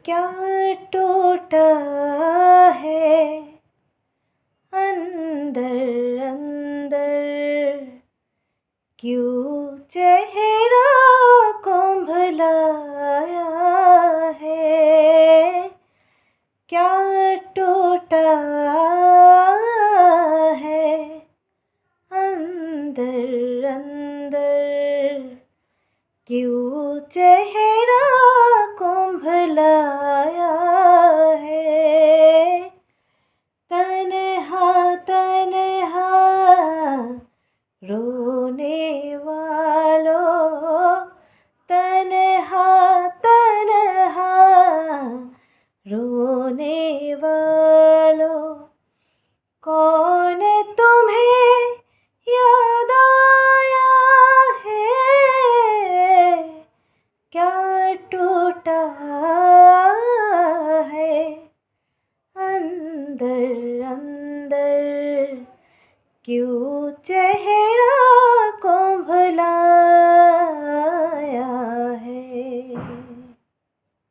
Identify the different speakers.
Speaker 1: क्या टूटा है अंदर अंदर, क्यों चेहरा कुंभलाया है। क्या टूटा है अंदर अंदर, क्यों चेहरा कुंभलाया है। तन्हा तन्हा रोने वालों, तन्हा तन्हा रोने वालों, कौन तुम्हें याद आया है। क्या टूटा है अंदर अंदर, क्यों चेहरा